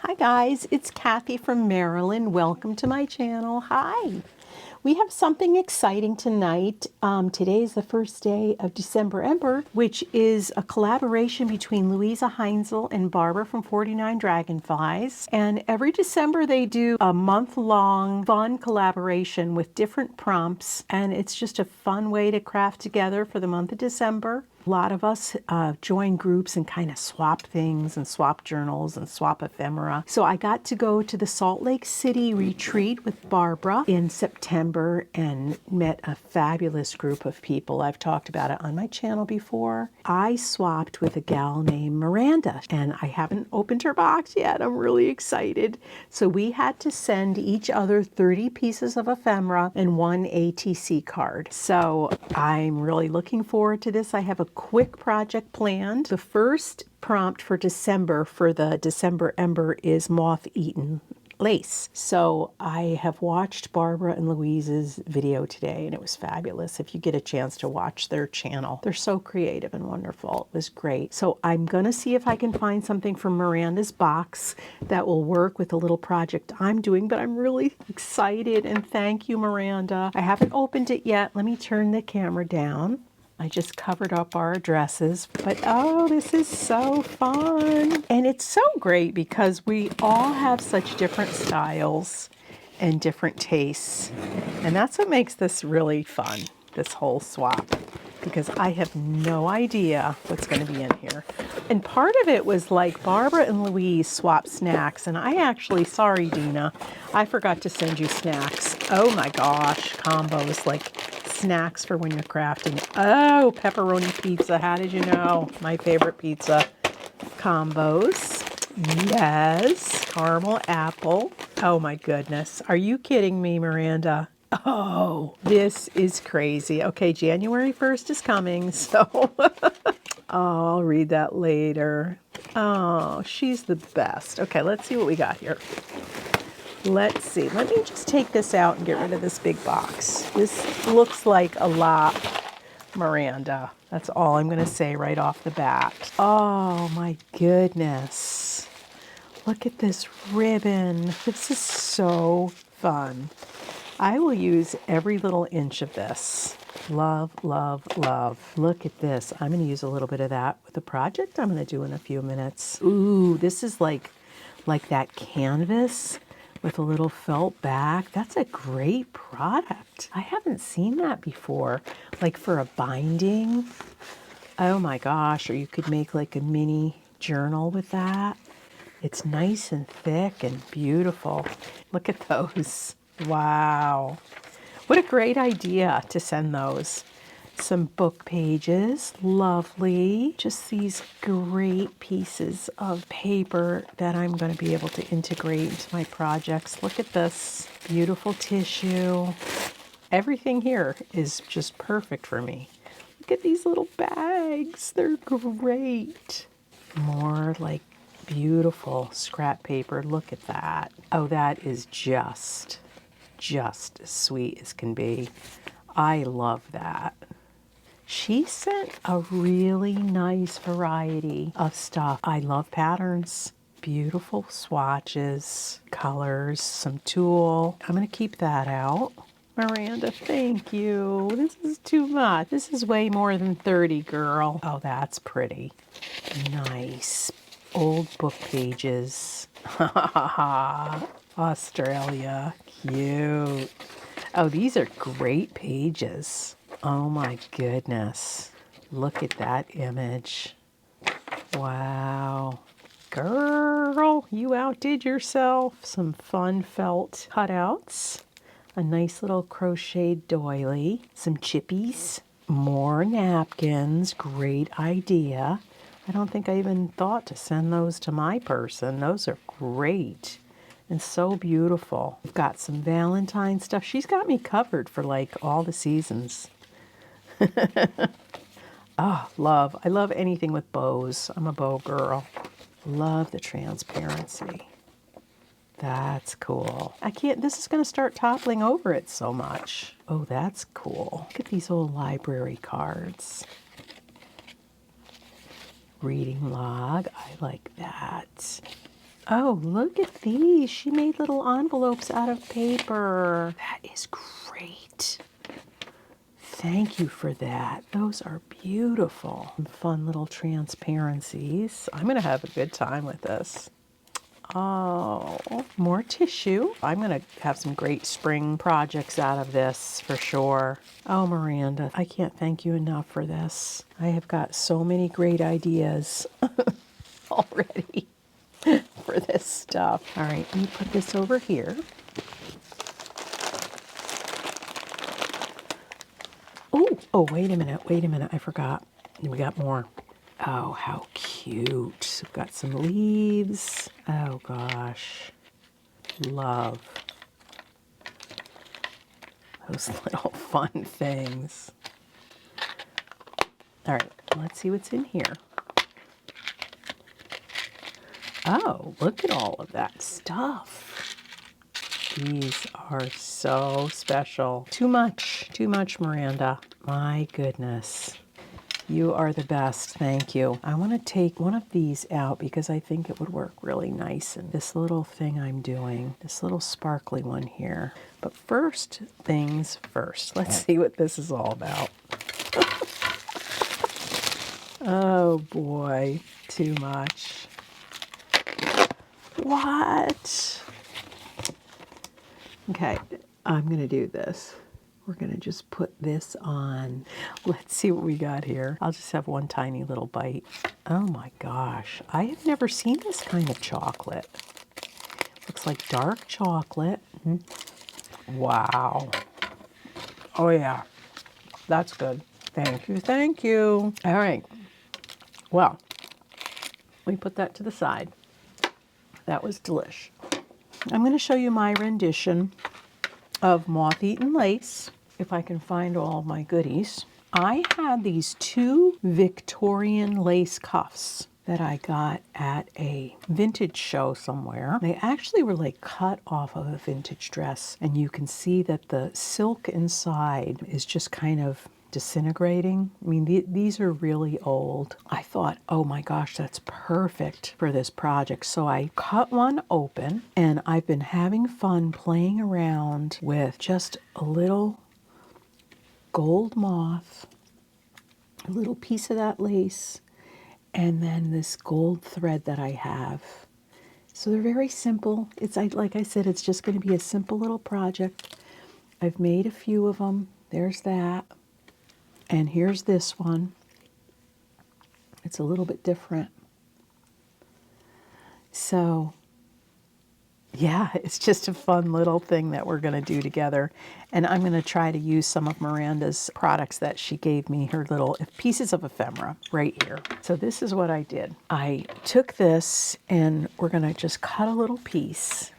Hi guys, it's Kathy from Maryland. Welcome to my channel. Hi. We have something exciting tonight. Today is the first day of Dephemerember, which is a collaboration between Louisa Heinzel and Barbara from 49 Dragonflies. And every December they do a month-long fun collaboration with different prompts. And it's just a fun way to craft together for the month of December. A lot of us join groups and kind of swap things and swap journals and swap ephemera. So I got to go to the Salt Lake City retreat with Barbara in September and met a fabulous group of people. I've talked about it on my channel before. I swapped with a gal named Miranda and I haven't opened her box yet. I'm really excited. So we had to send each other 30 pieces of ephemera and one ATC card. So I'm really looking forward to this. I have a quick project planned. The first prompt for December for the Dephemerember is moth-eaten lace. So I have watched Barbara and Louise's video today and it was fabulous. If you get a chance to watch their channel, they're so creative and wonderful. It was great. So I'm gonna see if I can find something from Miranda's box that will work with the little project I'm doing, but I'm really excited and thank you, Miranda. I haven't opened it yet. Let me turn the camera down. I just covered up our addresses, but oh, this is so fun. And it's so great because we all have such different styles and different tastes. And that's what makes this really fun, this whole swap, because I have no idea what's going to be in here. And part of it was like Barbara and Louise swap snacks. And I actually, sorry, Dina, I forgot to send you snacks. Oh my gosh, combos like snacks for when you're crafting. Oh, pepperoni pizza. How did you know? My favorite pizza. Combos. Yes. Caramel apple. Oh my goodness. Are you kidding me, Miranda? Oh, this is crazy. Okay, January 1st is coming, so oh, I'll read that later. Oh, she's the best. Okay, let's see what we got here. Let's see. Let me just take this out and get rid of this big box. This looks like a lot, Miranda. That's all I'm going to say right off the bat. Oh my goodness. Look at this ribbon. This is so fun. I will use every little inch of this. Love, love, love. Look at this. I'm going to use a little bit of that with the project I'm going to do in a few minutes. Ooh, this is like that canvas with a little felt back. That's a great product. I haven't seen that before. Like for a binding. Oh my gosh, or you could make like a mini journal with that. It's nice and thick and beautiful. Look at those. Wow. What a great idea to send those. Some book pages, lovely. Just these great pieces of paper that I'm going to be able to integrate into my projects. Look at this beautiful tissue. Everything here is just perfect for me. Look at these little bags. They're great. More like beautiful scrap paper. Look at that. Oh, that is just as sweet as can be. I love that. She sent a really nice variety of stuff. I love patterns, beautiful swatches, colors, some tulle. I'm going to keep that out. Miranda, thank you. This is too much. This is way more than 30, girl. Oh, that's pretty. Nice. Old book pages. Australia. Cute. Oh, these are great pages. Oh my goodness. Look at that image. Wow. Girl, you outdid yourself. Some fun felt cutouts. A nice little crocheted doily. Some chippies. More napkins. Great idea. I don't think I even thought to send those to my person. Those are great. And so beautiful. We've got some Valentine stuff. She's got me covered for like all the seasons. Oh, love. I love anything with bows. I'm a bow girl. Love the transparency. That's cool. This is going to start toppling over it so much. Oh, that's cool. Look at these old library cards. Reading log. I like that. Oh, look at these. She made little envelopes out of paper. That is great. Thank you for that. Those are beautiful. Fun little transparencies. I'm going to have a good time with this. Oh, more tissue. I'm going to have some great spring projects out of this for sure. Oh, Miranda, I can't thank you enough for this. I have got so many great ideas already for this stuff. All right, let me put this over here. Oh, wait a minute, I forgot. We got more. Oh, how cute. We've got some leaves. Oh, gosh. Love those little fun things. All right, let's see what's in here. Oh, look at all of that stuff. These are so special. Too much, Miranda. My goodness. You are the best. Thank you. I want to take one of these out because I think it would work really nice in this little thing I'm doing, this little sparkly one here. But first things first. Let's see what this is all about. Oh boy, too much. What? Okay, I'm going to do this. We're going to just put this on. Let's see what we got here. I'll just have one tiny little bite. Oh my gosh. I have never seen this kind of chocolate. Looks like dark chocolate. Wow. Oh yeah. That's good. Thank you. Thank you. All right. Well, we put that to the side. That was delish. I'm going to show you my rendition of moth-eaten lace, if I can find all my goodies. I had these two Victorian lace cuffs that I got at a vintage show somewhere. They actually were like cut off of a vintage dress, and you can see that the silk inside is just kind of disintegrating. I mean, these are really old. I thought, oh my gosh, that's perfect for this project. So I cut one open, and I've been having fun playing around with just a little gold moth, a little piece of that lace, and then this gold thread that I have. So they're very simple. It's like I said, it's just going to be a simple little project. I've made a few of them. There's that. And here's this one. It's a little bit different. So yeah, it's just a fun little thing that we're going to do together. And I'm going to try to use some of Miranda's products that she gave me, her little pieces of ephemera right here. So this is what I did. I took this and we're going to just cut a little piece.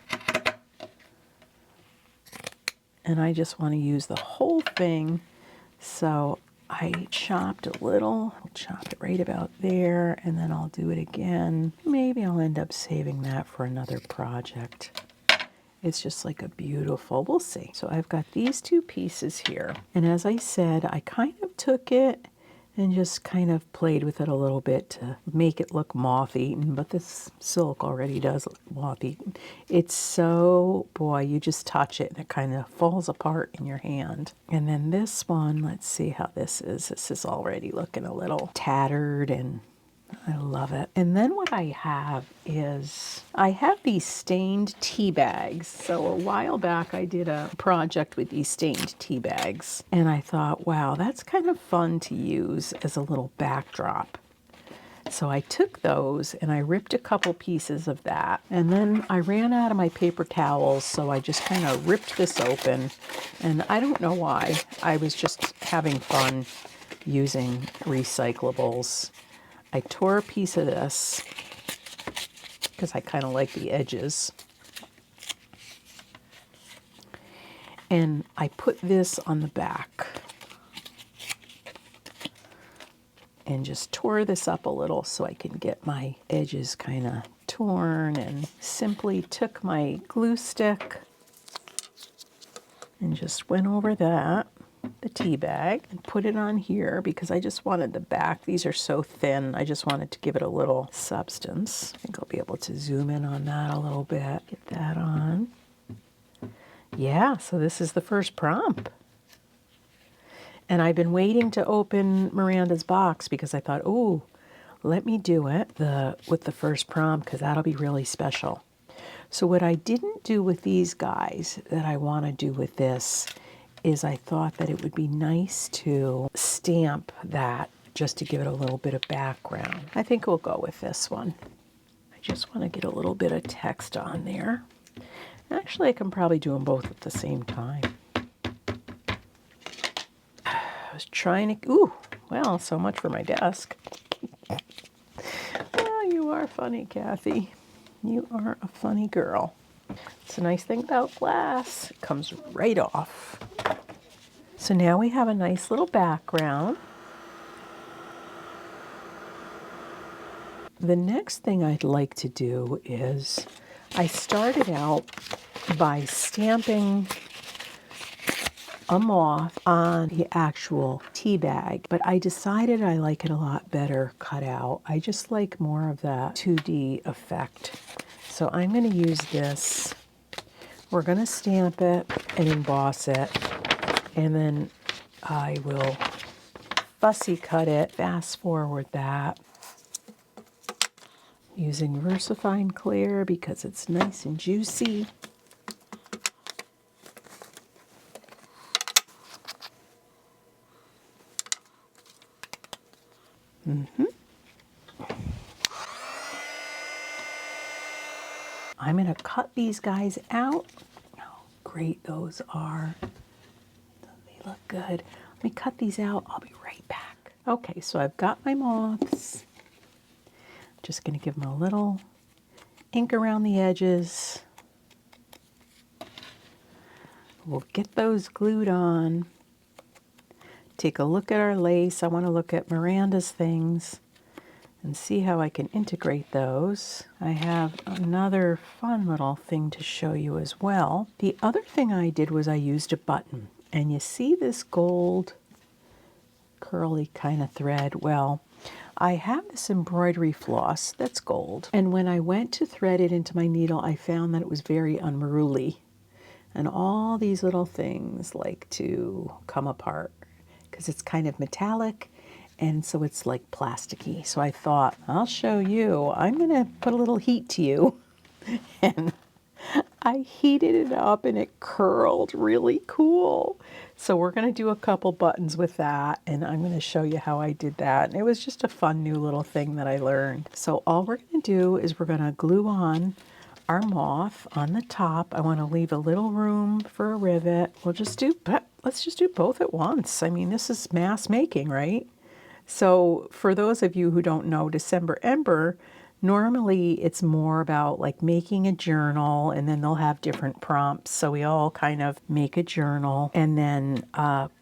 And I just want to use the whole thing. So I chopped a little, I'll chop it right about there, and then I'll do it again. Maybe I'll end up saving that for another project. It's just like a beautiful, we'll see. So I've got these two pieces here. And as I said, I kind of took it and just kind of played with it a little bit to make it look moth-eaten, but this silk already does look moth-eaten. It's so, boy, you just touch it and it kind of falls apart in your hand. And then this one, let's see how this is. This is already looking a little tattered and I love it. And then what I have is, I have these stained tea bags. So a while back I did a project with these stained tea bags. And I thought, wow, that's kind of fun to use as a little backdrop. So I took those and I ripped a couple pieces of that. And then I ran out of my paper towels, so I just kind of ripped this open. And I don't know why. I was just having fun using recyclables. I tore a piece of this because I kind of like the edges. And I put this on the back and just tore this up a little so I can get my edges kind of torn, and simply took my glue stick and just went over that. the tea bag and put it on here because I just wanted the back. These are so thin. I just wanted to give it a little substance. I think I'll be able to zoom in on that a little bit. Get that on. Yeah, so this is the first prompt. And I've been waiting to open Miranda's box because I thought, oh, let me do it with the first prompt because that'll be really special. So what I didn't do with these guys that I want to do with this is I thought that it would be nice to stamp that just to give it a little bit of background. I think we'll go with this one. I just want to get a little bit of text on there. Actually, I can probably do them both at the same time. I was trying to, ooh, well, so much for my desk. Oh, you are funny, Kathy. You are a funny girl. It's a nice thing about glass. It comes right off. So now we have a nice little background. The next thing I'd like to do is I started out by stamping a moth on the actual tea bag, but I decided I like it a lot better cut out. I just like more of that 2D effect. So I'm going to use this. We're going to stamp it and emboss it, and then I will fussy cut it, fast forward that, using VersaFine Clear because it's nice and juicy. I'm going to cut these guys out. Oh, great those are. They look good. Let me cut these out. I'll be right back. Okay, so I've got my moths. Just going to give them a little ink around the edges. We'll get those glued on. Take a look at our lace. I want to look at Miranda's things and see how I can integrate those. I have another fun little thing to show you as well. The other thing I did was I used a button, and you see this gold curly kind of thread. Well, I have this embroidery floss that's gold, and when I went to thread it into my needle, I found that it was very unruly, and all these little things like to come apart because it's kind of metallic. And so it's like plasticky. So I thought, I'll show you. I'm going to put a little heat to you. And I heated it up and it curled really cool. So we're going to do a couple buttons with that. And I'm going to show you how I did that. And it was just a fun new little thing that I learned. So all we're going to do is we're going to glue on our moth on the top. I want to leave a little room for a rivet. Let's just do both at once. I mean, this is mass making, right? So for those of you who don't know Dephemerember, normally it's more about like making a journal, and then they'll have different prompts. So we all kind of make a journal and then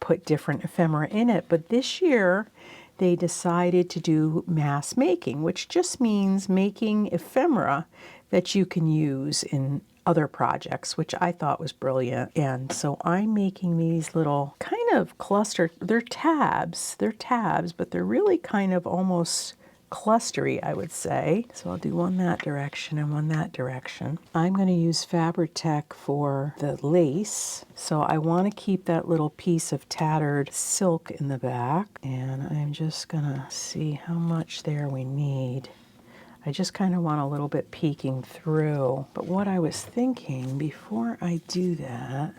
put different ephemera in it. But this year they decided to do mass making, which just means making ephemera that you can use in other projects, which I thought was brilliant. And so I'm making these little kind of cluster, they're tabs, but they're really kind of almost clustery, I would say. So I'll do one that direction and one that direction. I'm going to use Fabri-Tac for the lace. So I want to keep that little piece of tattered silk in the back. And I'm just going to see how much there we need. I just kind of want a little bit peeking through. But what I was thinking before I do that,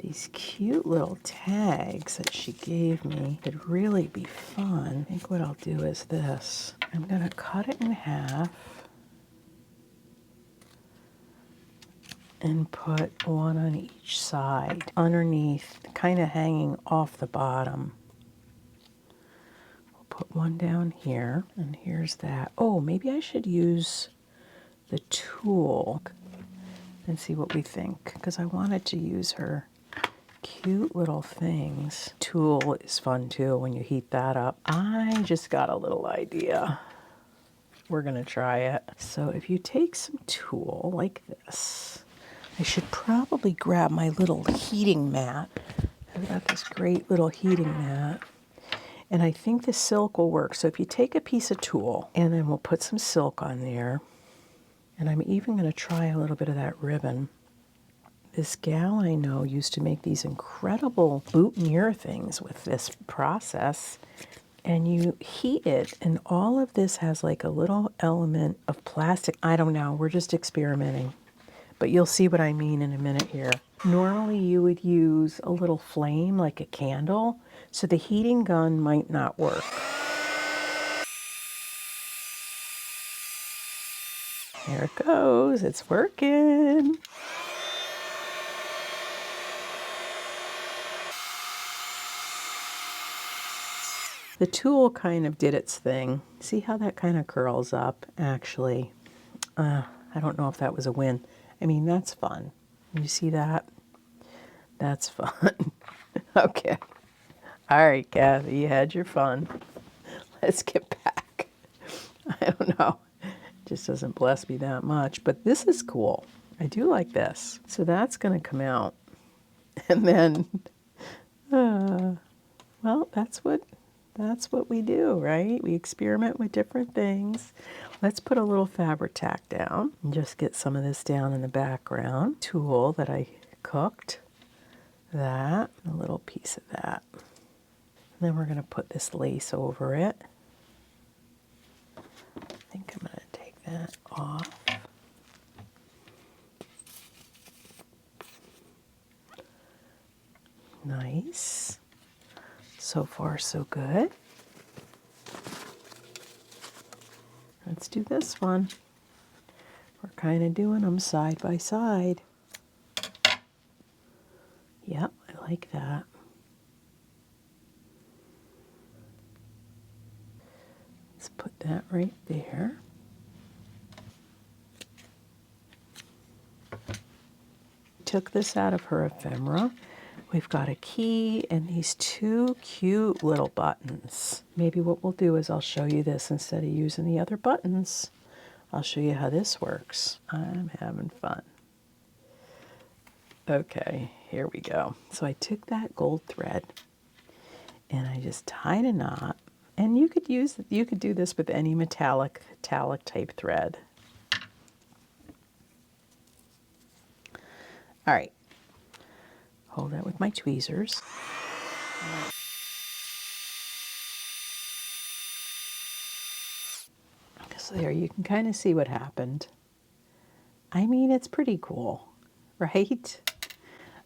these cute little tags that she gave me could really be fun. I think what I'll do is this. I'm going to cut it in half and put one on each side underneath, kind of hanging off the bottom. Put one down here, and here's that. Oh, maybe I should use the tool and see what we think, because I wanted to use her cute little things. Tool is fun too when you heat that up. I just got a little idea. We're gonna try it. So if you take some tulle like this, I should probably grab my little heating mat I've got this great little heating mat. And I think the silk will work. So if you take a piece of tulle, and then we'll put some silk on there. And I'm even going to try a little bit of that ribbon. This gal I know used to make these incredible boutonniere things with this process. And you heat it, and all of this has like a little element of plastic. I don't know, we're just experimenting. But you'll see what I mean in a minute here. Normally you would use a little flame like a candle, so the heating gun might not work. There it goes, it's working. The tulle kind of did its thing. See how that kind of curls up, actually. I don't know if that was a win. I mean, that's fun. You see that? That's fun. Okay. All right, Kathy, you had your fun. Let's get back. I don't know. It just doesn't bless me that much, but this is cool. I do like this. So that's going to come out. And then, well, that's what we do, right? We experiment with different things. Let's put a little fabric tack down and just get some of this down in the background. Tulle that I cooked, that, a little piece of that. And then we're going to put this lace over it. I think I'm going to take that off. Nice. So far, so good. Let's do this one. We're kind of doing them side by side. Yep, I like that. Let's put that right there. Took this out of her ephemera. We've got a key and these two cute little buttons. Maybe what we'll do is I'll show you this instead of using the other buttons. I'll show you how this works. I'm having fun. Okay, here we go. So I took that gold thread and I just tied a knot. And you could do this with any metallic type thread. All right. Hold that with my tweezers. So there, you can kind of see what happened. I mean, it's pretty cool, right?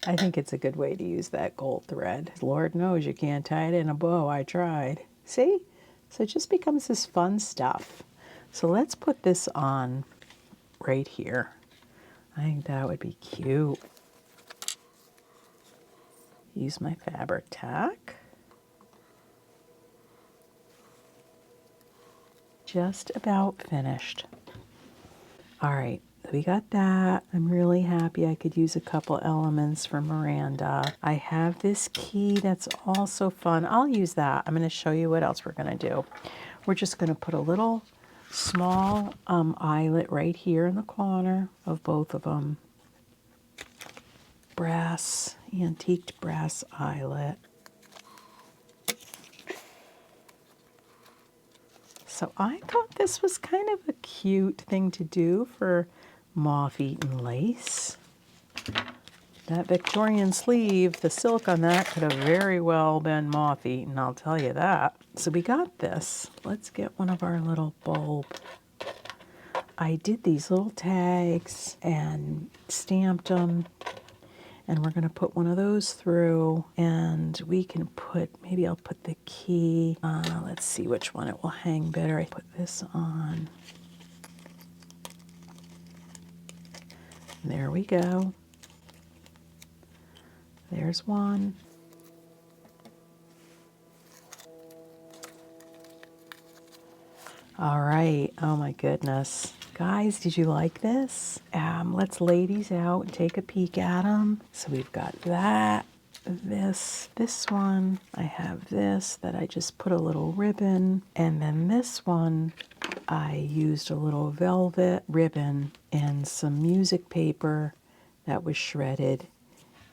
I think it's a good way to use that gold thread. Lord knows you can't tie it in a bow. I tried. See? So it just becomes this fun stuff. So let's put this on right here. I think that would be cute. Use my fabric tack. Just about finished. All right, we got that. I'm really happy I could use a couple elements from Miranda. I have this key that's also fun. I'll use that. I'm going to show you what else we're going to do. We're just going to put a little small eyelet right here in the corner of both of them. Brass, antiqued brass eyelet. So I thought this was kind of a cute thing to do for moth-eaten lace. That Victorian sleeve, the silk on that could have very well been moth-eaten, I'll tell you that. So we got this. Let's get one of our little bulb. I did these little tags and stamped them. And we're going to put one of those through, and we can put, maybe I'll put the key, let's see which one it will hang better. I put this on. There we go. There's one. All right, oh my goodness. Guys, did you like this? Let's lay these out and take a peek at them. So we've got that, this one. I have this that I just put a little ribbon. And then this one, I used a little velvet ribbon and some music paper that was shredded.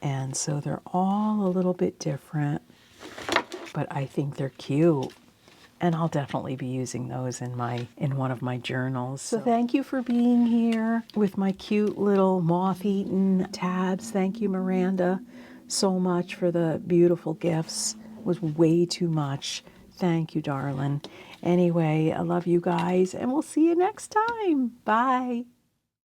And so they're all a little bit different, but I think they're cute. And I'll definitely be using those in one of my journals. So thank you for being here with my cute little moth-eaten tabs. Thank you, Miranda, so much for the beautiful gifts. It was way too much. Thank you, darling. Anyway, I love you guys, and we'll see you next time. Bye.